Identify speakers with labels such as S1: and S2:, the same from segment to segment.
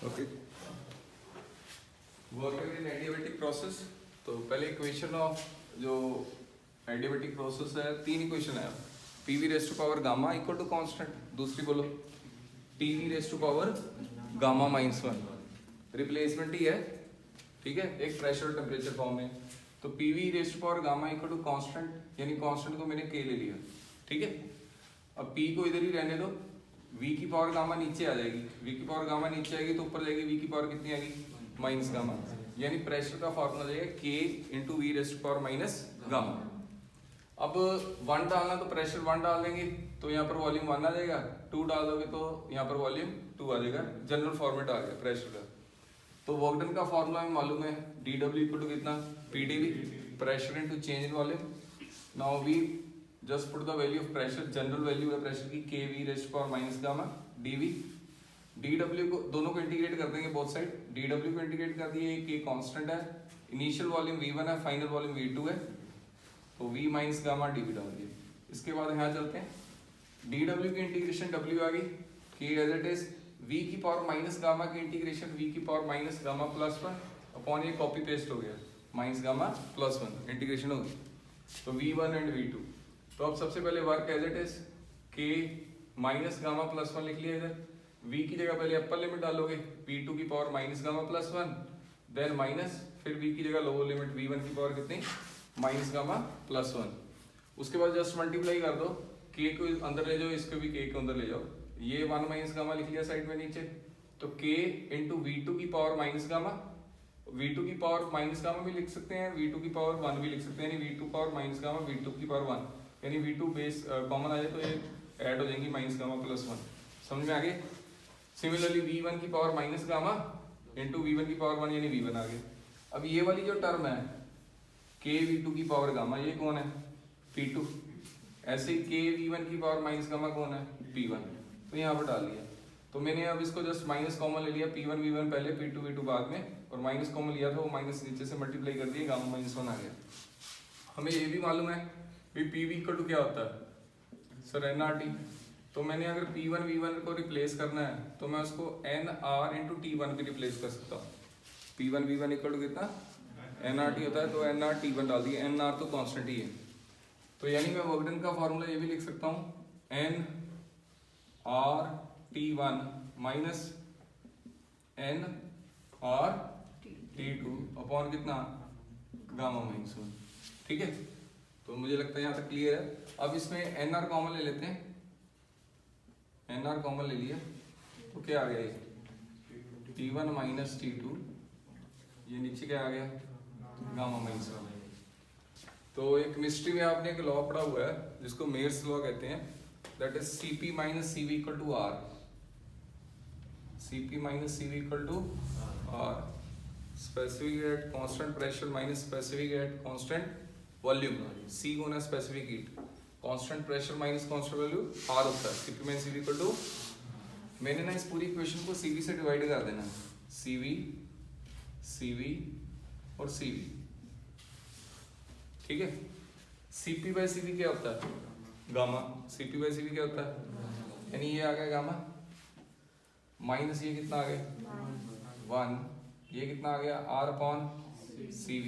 S1: Okay, work in adiabatic process. तो पहले equation of जो एडियाबेटिक प्रोसेस है, तीन इक्वेशन है। P V raise to power gamma equal to constant, दूसरी बोलो T V raise to power gamma minus one, replacement ही है, ठीक है, एक प्रेशर टेम्परेचर फॉर्म में। तो P V raise to power gamma equal to constant, यानी कांस्टेंट को मैंने के ले लिया, ठीक है। अब पी को इधर ही रहने दो, v की पावर गामा नीचे आ जाएगी, v की पावर गामा नीचे आएगी तो ऊपर जाएगी v की पावर कितनी आएगी, माइनस गामा, यानी प्रेशर का फॉर्मूला जाएगा k into V raised power minus gamma. अब 1 डालना तो प्रेशर 1 डाल देंगे तो यहाँ पर वॉल्यूम 1 आ जाएगा, 2 डाल दोगे तो यहाँ पर वॉल्यूम 2 आ जाएगा, जनरल फॉर्मेट आ गया प्रेशर का। तो वर्क डन का फॉर्मूला हमें मालूम है, dw इक्वल टू कितना, pdv, pressure into change in volume. Now we just put the value of pressure, general value है प्रेशर की, k v raised to power minus gamma dv, dw को दोनों को इंटीग्रेट कर देंगे बोथ साइड, dw को integrate कर दिए, k कांस्टेंट है, इनिशियल वॉल्यूम v1 है, फाइनल वॉल्यूम v2 है, तो v माइनस गामा dv डाल दिए। इसके बाद यहाँ चलते हैं, dw की इंटीग्रेशन w आ गई, k as it is, v की पावर माइनस गामा की इंटीग्रेशन v की power minus gamma plus 1 upon ये कॉपी पेस्ट हो गया, माइनस गामा प्लस 1 इंटीग्रेशन होगी, तो v1 एंड v2। तो अब सबसे पहले work as it is, k minus gamma plus 1 लिख लिया इधर, v की जगह पहले अपर लिमिट डालोगे v2 की power minus gamma plus 1, then minus, फिर v की जगह लोअर लिमिट v1 की पावर कितनी, माइनस गामा प्लस 1। उसके बाद जस्ट मल्टीप्लाई कर दो, k को अंदर ले जाओ, इसको भी k को अंदर ले जाओ, ये 1 माइनस गामा लिख लिया साइड में नीचे, तो k इंटू v2 की पावर माइनस गामा, v2 की पावर माइनस गामा भी लिख सकते हैं, v2 की पावर 1 भी लिख सकते हैं, यानी v2 power minus gamma v2 की पावर 1, यानी v2 बेस कॉमन आ जाए तो ये ऐड हो जाएंगी माइनस गामा प्लस 1, समझ में आ गए। सिमिलरली v1 की power minus gamma into v1 की पावर 1, यानी v1 आ गए। अब ये वाली जो टर्म है k v2 की पावर गामा, ये कौन है, p2, ऐसे ही k v1 की पावर माइनस गामा कौन है, p1, तो यहाँ पर डाल दिया। तो मैंने अब इसको जस्ट माइनस कॉमन ले लिया, p1 v1 पहले, p2 v2 बाद में, और माइनस कॉमन लिया था, वो माइनस नीचे से मल्टीप्लाई कर दिया, गामा माइनस 1 आ गया। हमें ये भी मालूम है भी पी इक्वल टू क्या होता है सर, एन आर टी। तो मैंने अगर P1 V1 को रिप्लेस करना है तो मैं उसको एन आर इंटू T1 भी रिप्लेस कर सकता हूँ। P1 V1 इक्वल टू कितना, एन आर टी होता है, तो एन आर T1 डाल दिया, एन आर तो कॉन्स्टेंट ही है, तो यानी मैं वर्क डन का फॉर्मूला ये भी लिख सकता हूँ, N R T1 minus N R T2 upon कितना, गामा माइनस 1, ठीक है। तो मुझे लगता है यहाँ तक क्लियर है। अब इसमें एन आर कॉमन ले लेते हैं, एन आर कॉमन ले लिया तो क्या आ गया, ये T1 माइनस T2, ये नीचे क्या आ गया, गामा माइनस 1। तो एक केमिस्ट्री में आपने एक लॉ पढ़ा हुआ है जिसको मेयर्स लॉ कहते हैं, that is Cp minus Cv equal to R, Cp minus Cv equal to R, specific heat constant pressure minus specific heat constant volume, C होना specific heat, constant pressure minus constant value R होता है, Cp minus Cv equal to, मैंने ना इस पूरी equation को Cv से divide कर देना, Cv Cv और Cv, ठीक है। Cp बाय Cv क्या होता है, गामा, Cp बाय Cv क्या होता है, यानी ये आ गया गामा, माइनस ये कितना आ गया 1, ये कितना आ गया R अपॉन Cv,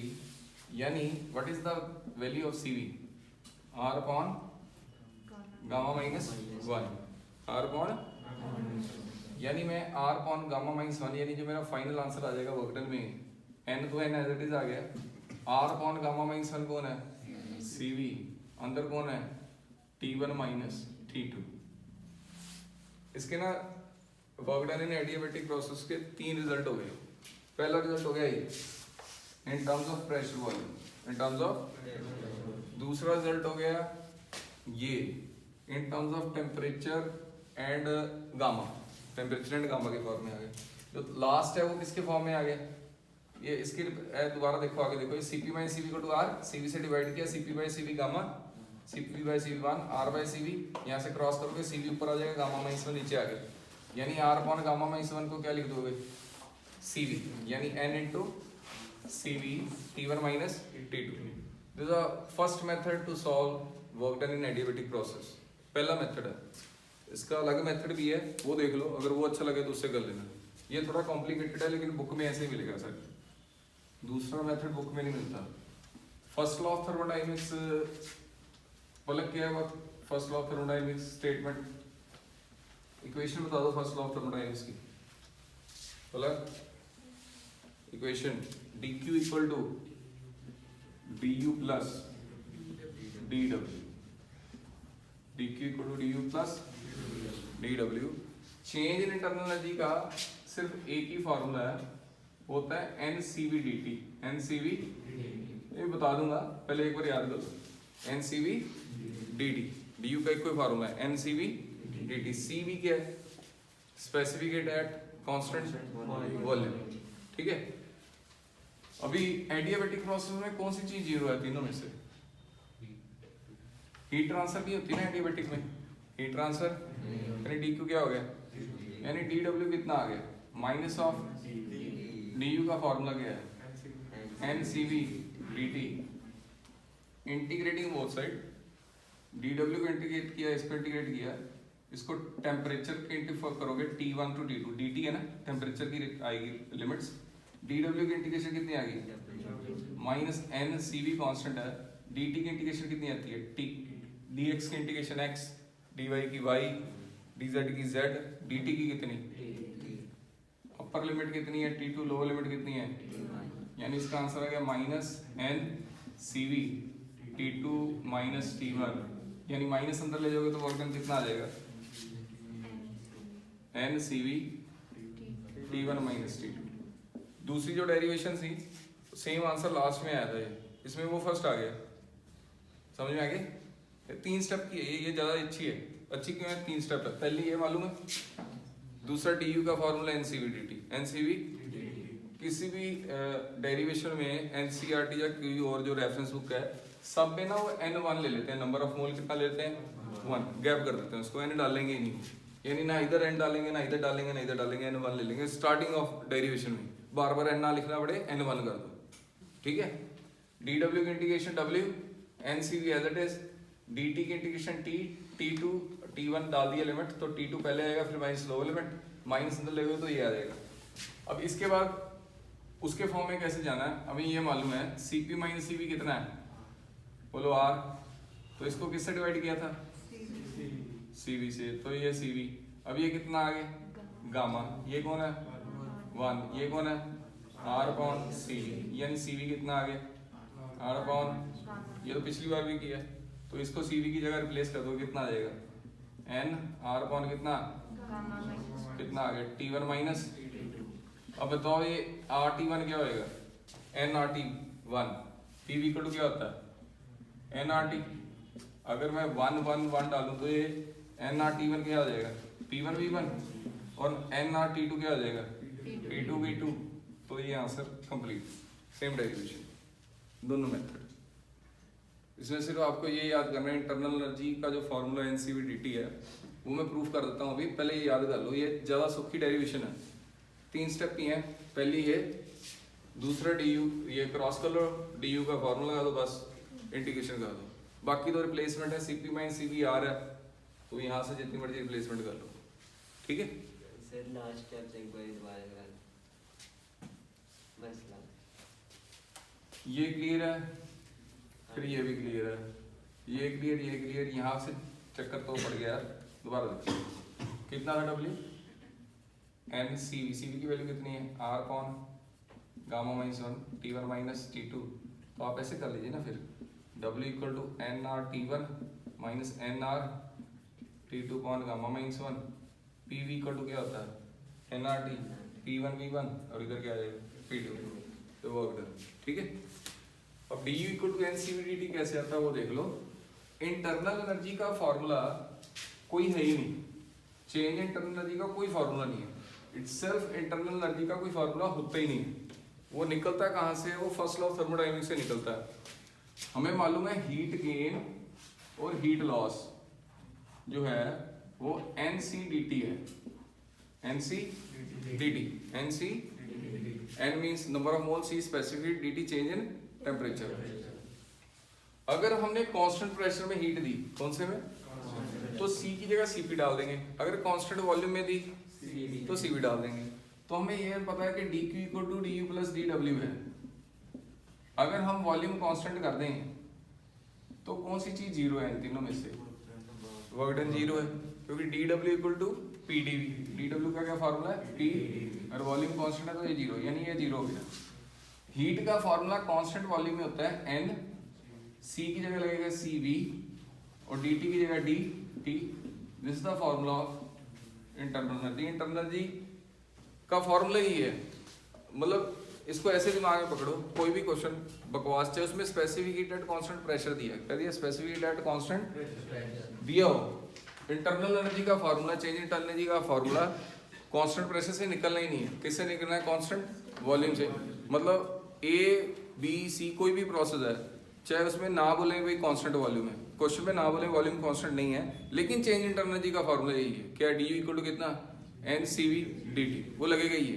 S1: यानी what is the value of Cv, R upon gamma minus 1, R upon, यानी मैं R अपॉन गामा माइनस 1, यानी जो मेरा फाइनल आंसर आ जाएगा वर्क डन में, n तो n एज इट इज आ गया, R अपॉन गामा माइनस 1 कौन है, Cv, अंदर कौन है, T1 माइनस T2। इसके ना work done in adiabatic process के 3 रिजल्ट हो गए। पहला रिजल्ट हो गया ये in terms of pressure volume, in terms of, दूसरा रिजल्ट हो गया ये in terms of temperature and gamma, temperature and gamma के फॉर्म में आ गया। जो लास्ट है वो किसके फॉर्म में आ गया, ये इसकी दोबारा देखो, आगे देखो, ये Cp बाई Cv को टू R, Cv से डिवाइड किया, Cp by Cv gamma, Cp by Cv 1, R by Cv, यहाँ से क्रॉस करोगे Cv ऊपर आ जाएगा, गामा माइनस 1 नीचे आ गया, यानी R अपॉन गामा माइनस 1 को क्या लिख दोगे, Cv, यानी n into Cv T1 minus T2. This is the first method to solve work done in adiabatic process. पहला मेथड है, इसका अलग मेथड भी है, वो देख लो, अगर वो अच्छा लगे तो उससे कर लेना। ये थोड़ा कॉम्प्लिकेटेड है लेकिन बुक में ऐसे ही मिलेगा सर, दूसरा मेथड बुक में नहीं मिलता। First law of thermodynamics Palak क्या है, first law of thermodynamics statement, equation बता दो फर्स्ट लॉ ऑफ थर्मोडायनेमिक्स की Palak. Equation dq equal to du plus dw, dq equal to du plus dw। Change in internal energy का सिर्फ एक ही formula है, होता है NCV dt। NCV ये बता दूंगा, पहले एक बार याद कर लो, NCV dt, du का एक कोई फॉर्मूला है NCV dt। CV क्या है, स्पेसिफिक एट कांस्टेंट वॉल्यूम, ठीक है। अभी एडियाबैटिक प्रोसेस में कौन सी चीज जीरो है तीनों में से, हीट ट्रांसफर की होती है ना एडियाबैटिक में, हीट ट्रांसफर, यानी dq क्या हो गया, यानी dw कितना आ गया, माइनस ऑफ du का फॉर्मूला क्या है NCV dt। Integrating both side, dw को इंटीग्रेट किया, इसको इंटीग्रेट किया, इसको टेम्परेचर के इंटीग्रेट करोगे T1 टू T2, dt है ना टेम्परेचर की आएगी लिमिट्स, dw की इंटीग्रेशन कितनी आ गई, माइनस NCV कांस्टेंट है, dt की इंटीग्रेशन कितनी आती है t, dx की इंटीग्रेशन x, dy की y, dz की z, dt की कितनी, अपर लिमिट कितनी है T2, लोअर लिमिट कितनी है, यानी इसका आंसर आ गया minus NCV T2 minus T1, यानी माइनस अंदर ले जाओगे तो वर्क डन कितना आ जाएगा, NCV T1 माइनस T2। दूसरी जो डेरिवेशन थी सेम आंसर लास्ट में आया था, इसमें वो फर्स्ट आ गया, समझ में आ गया। 3 स्टेप की है ये ज़्यादा अच्छी है, अच्छी क्यों है, 3 स्टेप है, पहली ये मालूम है, दूसरा du का फॉर्मूला NCV dt। NCV किसी भी डेरिवेशन में NCERT या कोई और जो रेफरेंस बुक है सब में ना वो N1 ले लेते हैं, नंबर ऑफ मोल कितना लेते हैं 1, गैप कर देते हैं उसको, N डालेंगे ही नहीं, यानी ना इधर N डालेंगे ना इधर डालेंगे ना इधर डालेंगे, N1 ले लेंगे स्टार्टिंग ऑफ डेरिवेशन में, बार बार N ना लिखना पड़े N1 कर दो, ठीक है। dw की integration w, NCV as it is, dt की इंटीग्रेशन t, T2 T1 डाल दिया लिमिट तो T2 पहले आएगा, फिर माइनस लोअर लिमिट, माइनस अंदर लेगे तो ये आ जाएगा। अब इसके बाद उसके फॉर्म में कैसे जाना है, अभी ये मालूम है Cp माइनस Cv कितना है, बोलो R, तो इसको किससे डिवाइड किया था Cv से, तो ये Cv, अब ये कितना आ गया गामा, ये कौन है 1, ये कौन है R अपॉन Cv, यानी Cv कितना आ गया R अपॉन, ये तो पिछली बार भी किया, तो इसको Cv की जगह रिप्लेस कर दो, कितना आ जाएगा N R अपॉन कितना आ गया T1 माइनस। अब बताओ ये RT1 क्या होएगा, nRT1, PV इक्वल टू क्या होता है nRT, अगर मैं 1 1 1 डालूं तो ये nRT1 क्या हो जाएगा P1 V1, और nRT2 क्या हो जाएगा P2 V2, तो ये आंसर कंप्लीट, सेम डेरिवेशन दोनों मेथड। इसमें सिर्फ आपको ये याद करना है इंटरनल एनर्जी का जो फॉर्मूला NCV dt है वो मैं प्रूफ कर देता हूँ अभी, पहले ये याद कर लो, ये ज़्यादा सुखी डेरिवेशन है, 3 स्टेप की है, पहली है, दूसरा du, ये क्रॉस कर लो, du का फॉर्मूला लगा दो, बस इंटीग्रेशन कर दो, बाकी तो रिप्लेसमेंट है, Cp माइनस Cv R है, तो यहाँ से जितनी मर्जी रिप्लेसमेंट कर लो, ठीक है।
S2: सर लास्ट स्टेप एक बार दोबारा करा बस,
S1: ये क्लियर है, फिर ये भी क्लियर है, ये क्लियर, यहाँ से चक्कर तो पड़ गया, दोबारा देखिए कितना था W, NCV, Cv की वैल्यू कितनी है R कौन gamma minus 1 T1 minus T2, तो आप ऐसे कर लीजिए ना, फिर W equal to nRT1 minus nR T2 कौन gamma minus 1, PV equal to क्या होता है nRT P1 V1, और इधर क्या आएगा P2, तो वर्क डन, ठीक है। अब du equal to NCV dt कैसे आता है वो देख लो, इंटरनल एनर्जी का फॉर्मूला कोई है ही नहीं, चेंज इंटरनल एनर्जी का कोई फॉर्मूला नहीं है, इटसेल्फ इंटरनल एनर्जी का कोई फार्मूला होता ही नहीं है, वो निकलता है कहाँ से, वो फर्स्ट लॉ ऑफ थर्मोडायनेमिक्स से निकलता है। हमें मालूम है हीट गेन और हीट लॉस जो है वो NCDT है, NCDT, N means number of mole, C specific, DT change in temperature. अगर हमने कांस्टेंट प्रेशर में हीट दी, कौन से में, तो C की जगह Cp डाल देंगे, अगर कांस्टेंट वॉल्यूम में दी तो Cv डाल देंगे। तो हमें ये पता है कि D Q equal to D U plus D W है। अगर हम वॉल्यूम कांस्टेंट कर दें तो कौन सी चीज जीरो है इन तीनों में से? वर्क डन जीरो है, क्योंकि D W equal to P D V. D W का क्या फार्मूला है? पी, और वॉल्यूम कांस्टेंट है तो ये जीरो, यानी ये जीरो हो गया। हीट का फार्मूला कांस्टेंट वॉल्यूम में होता है एन, सी की जगह लगेगा सी वी और डी टी की जगह D T. This is the formula of internal energy. Internal energy का फार्मूला ही है, मतलब इसको ऐसे दिमाग में पकड़ो, कोई भी क्वेश्चन बकवास चाहे उसमें specific heat at constant pressure दिया है, कह दिया स्पेसिफिक हीट एट कांस्टेंट दिया हो। इंटरनल एनर्जी का formula, change in internal energy का फार्मूला कांस्टेंट प्रेशर से निकलना ही नहीं है। किससे निकलना है? कांस्टेंट वॉल्यूम से। मतलब ए बी सी कोई भी प्रोसेस है, चाहे उसमें ना बोले भाई कांस्टेंट वॉल्यूम है, क्वेश्चन में ना बोले वॉल्यूम कांस्टेंट नहीं है, लेकिन चेंज इंटरनल एनर्जी का फार्मूला यही है। क्या? डी यू इक्वल टू कितना? N C V D T. वो लगेगा ही है,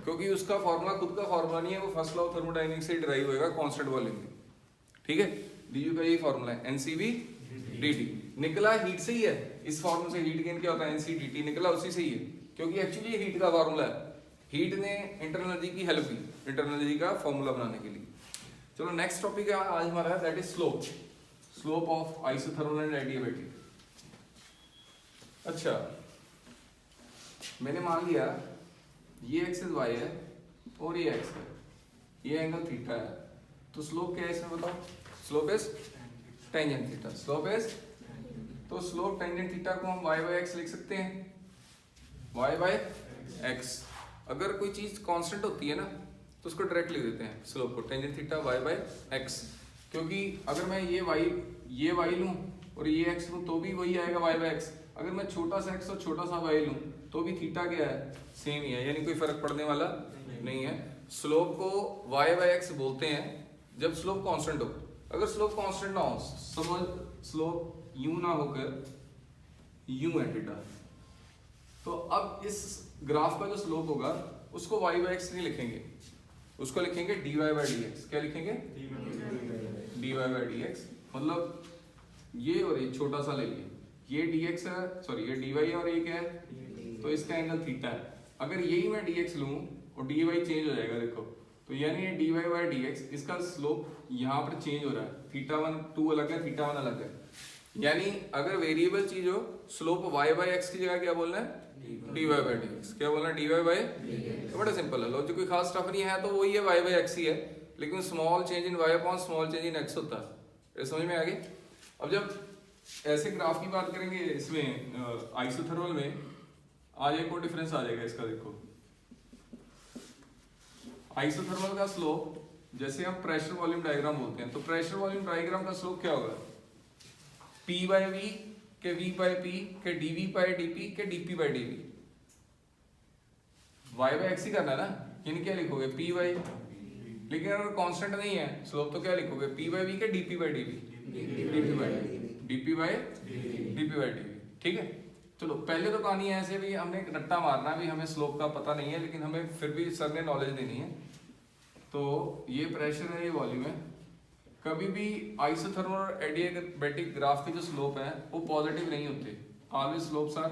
S1: क्योंकि उसका फार्मूला खुद का फार्मूला नहीं है, वो फर्स्ट लॉ ऑफ थर्मोडायनामिक्स से डिराइव होएगा कांस्टेंट वॉल्यूम में। ठीक है, डी यू का यही फार्मूला है, N C V D T. निकला हीट से ही है, इस फार्मूले से हीट गेन क्या होता है? एन सी डी टी निकला उसी से ही है, क्योंकि एक्चुअली हीट का फार्मूला है। हीट ने इंटरनल एनर्जी की हेल्प की इंटरनल एनर्जी का फार्मूला बनाने के लिए। चलो नेक्स्ट टॉपिक है आज हमारा, that is slope. Slope of isothermal and adiabatic. अच्छा, मैंने मान लिया ये एक्स इज वाई है और ये एक्स है, ये एंगल थीटा है, तो स्लोप क्या है इसमें बताओ? Slope is tangent theta. Slope is, तो स्लोप टेंजेंट थीटा को हम y बाय x लिख सकते हैं, y बाय x। अगर कोई चीज कांस्टेंट होती है ना तो उसको डायरेक्ट लिख देते हैं स्लोप को, tangent theta y by x। क्योंकि अगर मैं ये y लूं और ये x लूं तो भी वही आएगा y बाय x। अगर मैं छोटा सा x और छोटा सा y लूं तो भी थीटा क्या है? सेम ही है, यानी कोई फर्क पड़ने वाला नहीं है। स्लोप को y बाय x बोलते हैं जब स्लोप कांस्टेंट हो। अगर स्लोप कांस्टेंट ना हो, समझ स्लोप यूं ना होकर यूं है थीटा, तो अब इस ग्राफ का जो स्लोप होगा उसको y बाय x नहीं लिखेंगे, उसको लिखेंगे dy बाय dx। क्या लिखेंगे? dy by dx। मतलब ये और ये छोटा सा ले लिए, ये dx है, सॉरी ये dy है और ये क्या है? तो इसका एंगल थीटा है। अगर यही मैं dx लूं और dy चेंज हो जाएगा, देखो, तो यानी ये dy बाय dx, इसका स्लोप यहाँ पर चेंज हो रहा है, थीटा 1 2 अलग है, थीटा 1 अलग है। यानी अगर वेरिएबल चीज हो, स्लोप y बाय x की जगह क्या बोलना है? dy by dx। क्या बोलना है? dy by dx। तो बड़ा सिंपल है, लॉजिक कोई खास स्टफ नहीं है, तो वही है y बाय x ही है, लेकिन small change in y upon small change in x होता है। ये समझ में आ गई? अब जब ऐसे ग्राफ की बात करेंगे इसमें आइसोथर्मल में, आज एक और डिफरेंस आ जाएगा इसका। देखो, आइसोथर्मल का स्लोप, जैसे हम प्रेशर वॉल्यूम डायग्राम बोलते हैं, तो प्रेशर वॉल्यूम डायग्राम का स्लोप क्या होगा? P बाय V के V बाय P के dV बाय dP के dP by dV। y by x ही करना है ना, यानी क्या लिखोगे? P by. लेकिन अगर कांस्टेंट नहीं है स्लोप तो क्या लिखोगे? P बाय V के dP by dV, dP by dP by dP by dV। ठीक है, चलो पहले तो कहानी है ऐसे भी, हमने एक रट्टा मारना भी, हमें स्लोप का पता नहीं है, लेकिन हमें फिर भी सर ने नॉलेज देनी है। तो ये प्रेशर है, ये वॉल्यूम है। कभी भी आइसोथर्मल और एडियाबैटिक ग्राफ के जो स्लोप है वो पॉजिटिव नहीं होते, always slopes are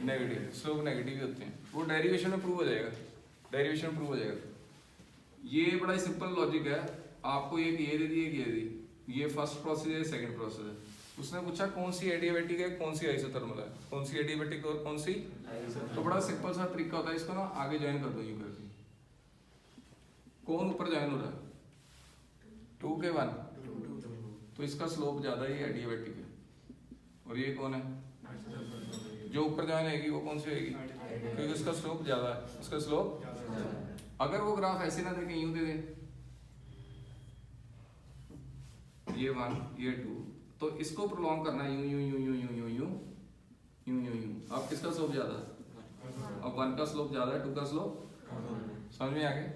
S1: negative, slope negative ही होते हैं। वो डेरिवेशन में प्रूव हो जाएगा, डेरिवेशन में प्रूव हो जाएगा। ये बड़ा ही सिंपल लॉजिक है। आपको एक ये दे दी, एक ये दी, ये फर्स्ट प्रोसेस है, सेकंड प्रोसेस है। उसने पूछा कौन सी एडियाबैटिक है, कौन सी आइसोथर्मल है, कौन सी एडियाबैटिक और कौन सी, तो बड़ा सिंपल सा तरीका होता है, इसको ना आगे ज्वाइन कर दो यूं करके। कौन ऊपर ज्वाइन हो रहा है? 2 के 1, तो इसका स्लोप ज्यादा ही एडियाबैटिक है। और ये कौन है? जो ऊपर ज्वाइन होगी वो कौन सी होगी? क्योंकि उसका स्लोप ज्यादा है, उसका स्लोप। अगर वो ग्राफ ऐसे ना देखे, यूं दे दे, ये 1 ये 2, तो इसको प्रोलॉन्ग करना है यूं यूं यूं यूं यूं यूं यूं यूं यूं यूं। अब किसका स्लोप ज्यादा है? अब 1 का स्लोप ज्यादा है, 2 का स्लोप, समझ में आ गया?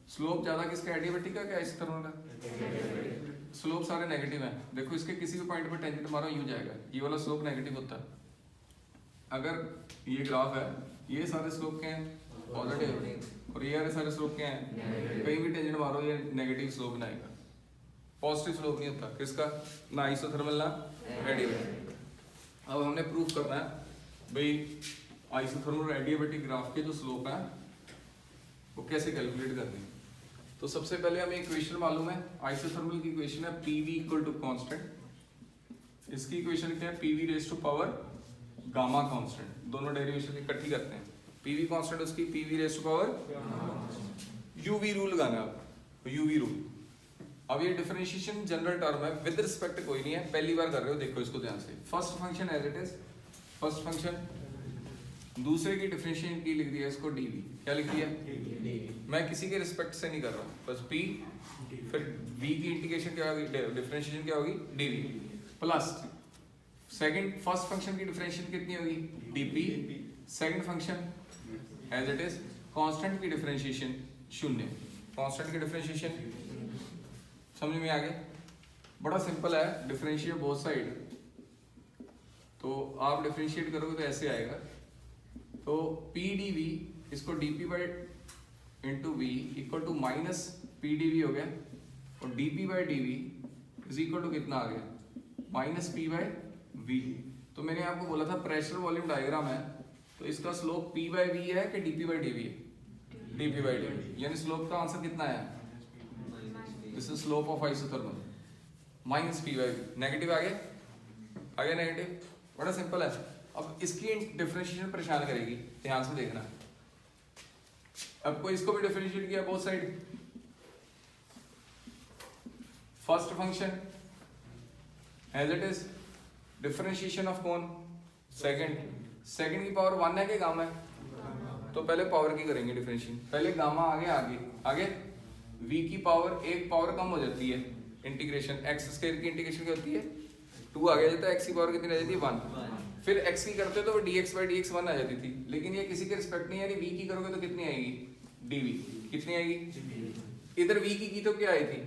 S1: स्लोप ज्यादा किसका? एडियाबैटिक का क्या आइसोथर्मल का? स्लोप सारे नेगेटिव हैं। देखो इसके किसी भी पॉइंट पे टेंजेंट मारो यूं जाएगा, ये वाला स्लोप नेगेटिव होता है। अगर ये ग्राफ है, ये सारे स्लोप क्या हैं? पॉजिटिव, और ये सारे स्लोप क्या हैं? कहीं भी टेंजेंट मारो ये नेगेटिव स्लोप बनाएगा, पॉजिटिव स्लोप नहीं होता। किसका? ना आइसोथर्मल ना एडियाबैटिक। अब हमने प्रूफ करना है भाई आइसोथर्मल एडियाबैटिक ग्राफ के जो स्लोप है वो कैसे कैलकुलेट करनी है। तो सबसे पहले हमें इक्वेशन मालूम है, आइसोथर्मल की इक्वेशन है पीवी इक्वल टू कांस्टेंट। इसकी इक्वेशन क्या है, PV raise to power gamma constant. दोनों डेरिवेशन इकट्ठी करते हैं, पीवी कांस्टेंट उसकी PV raise to power UV rule लगाना है आपको, यूवी रूल। अब ये डिफरेंशिएशन जनरल टर्म है, विद रिस्पेक्ट कोई नहीं है, पहली बार कर रहे हो, देखो इसको ध्यान से। First function as it is, first function, दूसरे की डिफरेंशिएशन की लिख दिया इसको डीवी। क्या लिख दिया, मैं किसी के रिस्पेक्ट से नहीं कर रहा हूँ, बस पी, फिर वी की इंटीग्रेशन क्या होगी, डिफरेंशिएशन क्या होगी, DV, plus second first function की डिफरेंशिएशन कितनी होगी, DP, second function as it is, constant की डिफरेंशिएशन शून्य, कांस्टेंट की डिफरेंशिएशन। समझ में आ गया, बड़ा सिंपल है, डिफरेंशिएट बोथ साइड। तो आप डिफरेंशिएट करोगे तो ऐसे आएगा, तो पी डी वी, इसको D P by into V equal to minus P D V हो गया, और D P by D V is equal to कितना आ गया, माइनस पी बाई वी। तो मैंने आपको बोला था प्रेशर वॉल्यूम डायग्राम है, तो इसका स्लोप पी बाई वी है कि D P by D V है, D P by D V, यानी स्लोप का आंसर कितना है, this is slope of isothermal, minus P by V. Negative आ गया नेगेटिव, बड़ा सिंपल है। अब इसकी डिफरेंशिएशन परेशान करेगी, ध्यान से देखना। आपको इसको भी डिफरेंशिएट किया both side, first function as it is, differentiation of कौन, सेकंड की पावर 1 है कि गामा है, तो पहले पावर की करेंगे डिफरेंशिएशन, पहले गामा आगे v की पावर, एक पावर कम हो जाती है, इंटीग्रेशन x स्क्वायर की इंटीग्रेशन क्या होती है 2 आ गया जाता है, x की पावर कितनी रह जाती है 1, फिर x की करते तो वो dx बाई dx 1 आ जाती थी, लेकिन ये किसी के रिस्पेक्ट नहीं है, यानी v की करोगे तो कितनी आएगी, dv, कितनी आएगी, इधर v की तो क्या आई थी,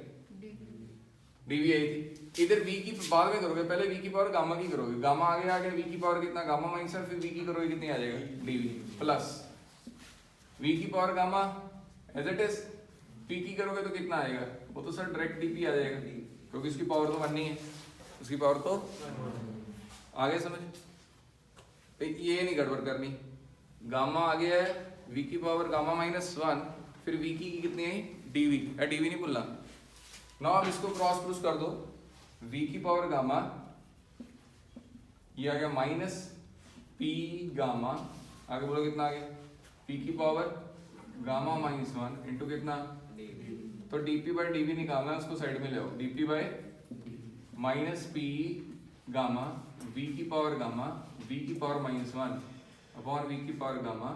S1: dv आई थी, इधर v की बाद में करोगे, पहले v की पावर गामा की करोगे, गामा आगे v की पावर कितना, गामा माइनस, फिर v की करोगे कितनी आ जाएगा, dv, प्लस v की power gamma as it is, p की करोगे तो कितना आएगा, वो तो सर डायरेक्ट dp आ जाएगा, क्योंकि उसकी पावर तो 1 नहीं है, उसकी पावर तो आगे समझ, ये नहीं गड़बड़ करनी, गामा आ गया है, v की पावर गामा माइनस 1, फिर v की कितनी है dv, dv नहीं भूलना ना। अब इसको क्रॉस प्रूफ कर दो, v की पावर गामा, ये आ गया माइनस p गामा, आगे बोलो कितना आ गया, p की पावर गामा माइनस 1 इंटू कितना, तो dp बाई dv निकालना है, उसको साइड में ले आओ, dp by minus p gamma, v की पावर गामा, v की पावर माइनस 1 अपॉन v की पावर गामा।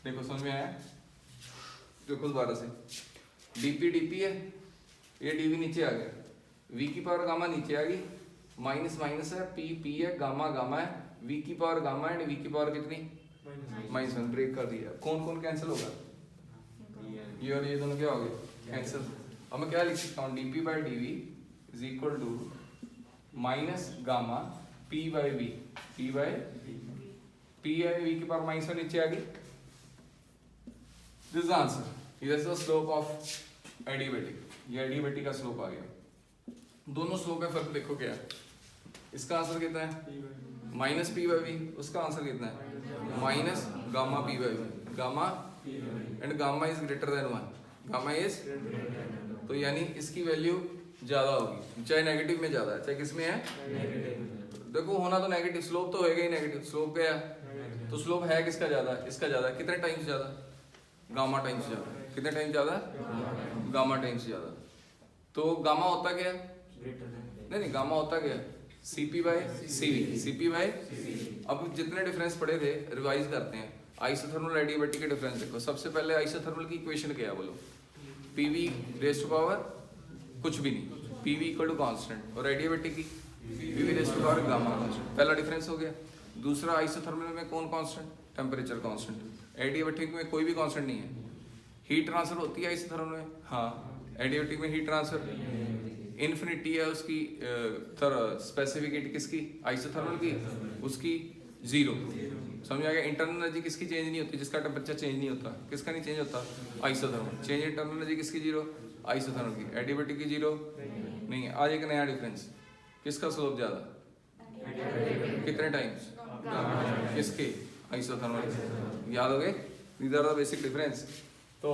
S1: देखो समझ में आया, देखो दोबारा से, dp है, ये dv नीचे आ गया, v की पावर गामा नीचे आ गई, माइनस माइनस है, p है, गामा है, v की पावर गामा एंड v की पावर कितनी माइनस 1, ब्रेक कर दिया, कौन कौन कैंसिल होगा, ये और ये दोनों क्या हो गए कैंसिल। अब मैं क्या लिख सकता हूँ, dp by dv is equal to minus gamma p by v, p है v की पावर माइनस 1 नीचे आ गई, this is answer, this is the slope of adiabatic, ये एडियाबैटिक का स्लोप आ गया। दोनों स्लोप का फर्क देखो क्या है, इसका आंसर कितना है माइनस पी बाई वी, उसका आंसर कितना है minus gamma P by V, gamma and gamma is greater than 1, gamma is, तो यानी इसकी वैल्यू ज्यादा होगी, चाहे नेगेटिव में ज्यादा है, चाहे किसमें है, देखो होना तो नेगेटिव, स्लोप तो होएगा ही नेगेटिव, स्लोप क्या है, तो स्लोप है किसका ज्यादा, इसका ज्यादा, कितने टाइम्स ज्यादा, गामा टाइम्स ज्यादा, कितने टाइम्स ज्यादा, गामा टाइम्स ज्यादा। तो गामा होता क्या है, नहीं गामा होता क्या है, CP by CV, CP by, अब जितने डिफरेंस पढ़े थे रिवाइज करते हैं। आइसोथर्मल एडियाबैटिक के डिफरेंस देखो, सबसे पहले आइसोथर्मल की इक्वेशन क्या है बोलो, PV रेज़ टू पावर कुछ भी नहीं, PV इक्वल टू कांस्टेंट, और एडियाबैटिक की PV raise to power gamma constant, पहला डिफरेंस हो गया। दूसरा, आइसोथर्मल में कौन कांस्टेंट, टेम्परेचर कांस्टेंट, एडियाबैटिक में कोई भी कांस्टेंट नहीं है। हीट ट्रांसफर होती है आइसोथर्मल में, हाँ, एडियाबैटिक में हीट ट्रांसफर इन्फिनिटी है उसकी, स्पेसिफिक किसकी, आइसोथर्मल की, उसकी 0, समझ आ गया। इंटरनल एनर्जी किसकी चेंज नहीं होती, जिसका टेम्परेचर चेंज नहीं होता, किसका नहीं चेंज होता, आइसोथर्मल। चेंज इंटरनल एनर्जी किसकी 0, आइसोथर्मल की, एडियाबैटिक की 0 नहीं है। आज एक नया डिफरेंस, किसका स्लोप ज्यादा, कितने टाइम्स, किसके, आइसोथर्मल। याद हो गए, these are the basic difference. तो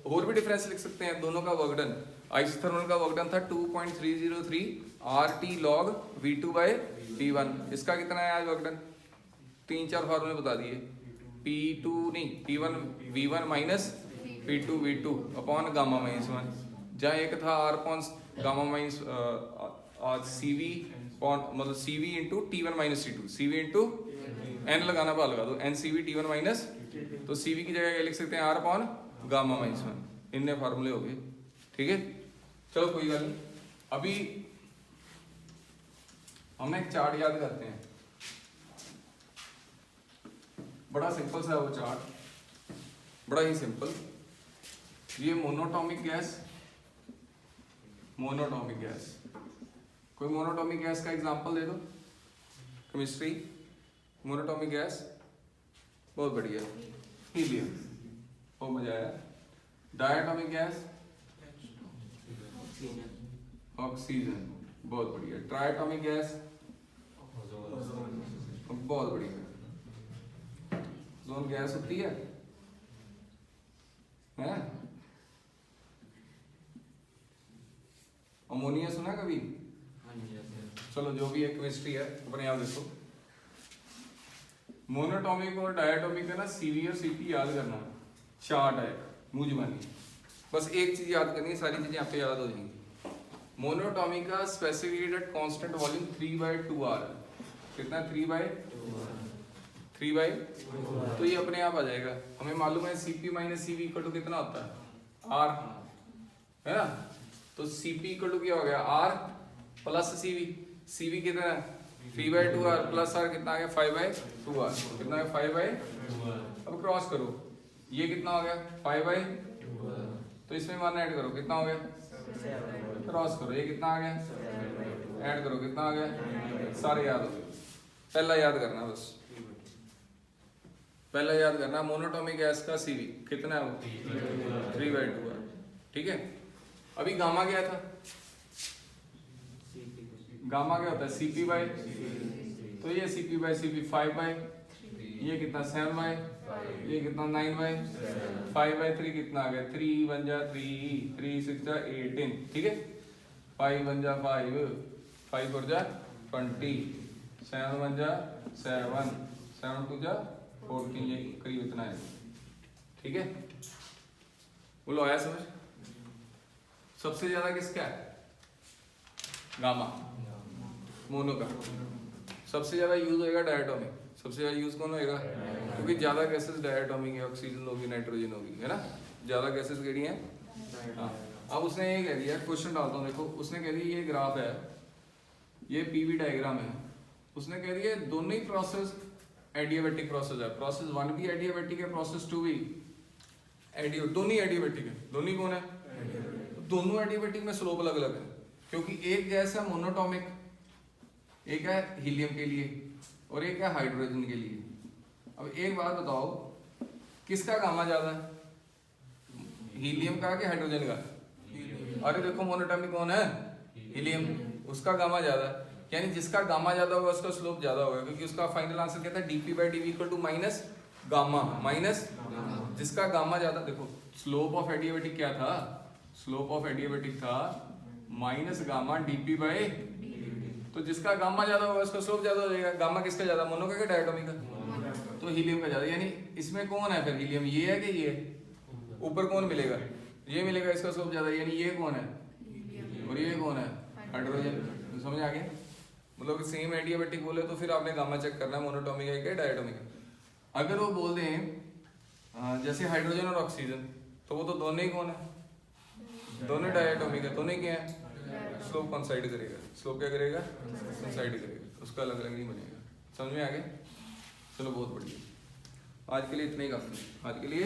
S1: और भी डिफरेंस लिख सकते हैं दोनों का वर्क डन। आइसोथर्मल का वर्क डन था 2.303 RT log V2 by P1। इसका कितना है आज वर्क डन? 3-4 फार्मूले बता दिए। P2 नहीं, P1 V1 minus P2 V2 upon gamma minus 1। जहाँ एक था R upon gamma minus CV मतलब CV into T1 minus T2, CV into N लगाना पा लगा दो, NCV T1 माइनस, तो CV की जगह लिख सकते हैं R अपॉन गामा माइनस 1। इनने फार्मूले हो गए, ठीक है। चलो कोई बात नहीं, अभी हम एक चार्ट याद करते हैं, बड़ा सिंपल सा वो चार्ट, बड़ा ही सिंपल। ये मोनोटॉमिक गैस, मोनोटॉमिक गैस, कोई मोनोटॉमिक गैस का एग्जांपल दे दो। केमिस्ट्री मोनोटॉमिक गैस, बहुत बढ़िया, हीलियम, बहुत मजा आया। डायटॉमिक गैस, ऑक्सीजन, बहुत बढ़िया। ट्राइटॉमिक गैस, बहुत बढ़िया। जोन गैस होती है, हैं? अमोनिया सुना कभी? चलो जो भी है केमिस्ट्री है, अपने आप देखो। मोनोटॉमिक और डायटॉमिक है ना, सीवी और सीपी याद करना, चार्ट है, मुंह जुबानी, बस एक चीज याद करनी है, सारी चीजें आपको याद हो जाएंगी। मोनोटॉमिक का स्पेसिफिकेटेड एट कांस्टेंट वॉल्यूम 3/2R, कितना? 3/3 तो ये अपने आप आ जाएगा। हमें मालूम है CP minus CV equal to कितना होता है? आर, है ना? तो सीपी इक्वल टू क्या हो गया? Are plus CV. सीवी कितना है? 3/2R प्लस आर कितना आ गया? 5/2R। कितना है? 5/2R। अब क्रॉस करो, ये कितना हो गया? 5/2। तो इसमें मान ऐड करो, कितना हो गया? क्रॉस करो, ये कितना आ गया? ऐड करो, कितना आ गया? सारे याद हो गए। पहला याद करना, बस पहला याद करना, मोनोटॉमिक गैस का सीवी कितना है? वो 3/2R, ठीक है। अभी गामा क्या था? गामा क्या होता है? सीपी बाय, तो ये सीपी बाय सीपी 5/, ये कितना? 7/, ये कितना? 9/, 5/3 कितना आ गया? 3 1 जा 3, 3 6 जा 18, ठीक है। 5 1 जा 5, 5 4 जा 20, 7 1 जा 7, 7 2 जा 14, ये करीब इतना है, ठीक है। बोलो आया समझ? सबसे ज्यादा किसका है? गामा, मोनो का। सबसे ज्यादा यूज होएगा डायटोमिक। सबसे ज्यादा यूज कौन होएगा? क्योंकि ज्यादा गैसेस डायटोमिक है, ऑक्सीजन होगी, नाइट्रोजन होगी, है ना? ज्यादा गैसेस केड़ी हैं? हाँ। अब उसने ये कह दिया, क्वेश्चन डालता हूँ, देखो उसने कह दिया ये ग्राफ है, ये पीवी डायग्राम है। उसने कह दिया दोनों ही प्रोसेस एडियाबैटिक प्रोसेस है। प्रोसेस 1 भी एडियाबैटिक है, प्रोसेस 2 भी दोनों ही एडियाबैटिक है। दोनों ही कौन है? दोनों एडियाबैटिक में स्लोप अलग अलग है, क्योंकि एक गैस है मोनोटॉमिक, एक है हीलियम के लिए और एक है हाइड्रोजन के लिए। अब एक बात बताओ, किसका गामा ज्यादा है? हीलियम का कि हाइड्रोजन का? अरे देखो मोनोटॉमिक कौन है? हीलियम, उसका गामा ज्यादा है। यानी जिसका गामा ज्यादा होगा उसका स्लोप ज्यादा होगा, क्योंकि उसका फाइनल आंसर क्या था? dp/dv equal to minus gamma minus जिसका गामा ज्यादा। देखो स्लोप ऑफ एडियाबैटिक क्या था? स्लोप ऑफ एडियाबैटिक था माइनस गामा dp/, तो जिसका गामा ज्यादा होगा उसका स्लोप ज्यादा हो जाएगा। गामा किसका ज्यादा? मोनो का कि डायटोमिक का? तो हीलियम का ज्यादा। यानी इसमें कौन है फिर? हीलियम ये है कि ये? ऊपर कौन मिलेगा? ये मिलेगा, इसका स्लोप ज्यादा। यानी ये कौन है? और ये कौन है? हाइड्रोजन। समझ आ गया? मतलब सेम एडियाबैटिक बोले तो फिर आपने गामा चेक करना है मोनोटॉमिक है कि डायटोमिक है। अगर वो बोल दें जैसे हाइड्रोजन और ऑक्सीजन, तो वो तो दोनों ही कौन है? दोनों डायटोमिक है। दोनों क्या है? स्लोप कंसाइड करेगा। स्लोप क्या करेगा? कंसाइड करेगा, उसका अलग अलग नहीं बनेगा। समझ में आ गया? चलो बहुत बढ़िया, आज के लिए इतना ही काफी। आज के लिए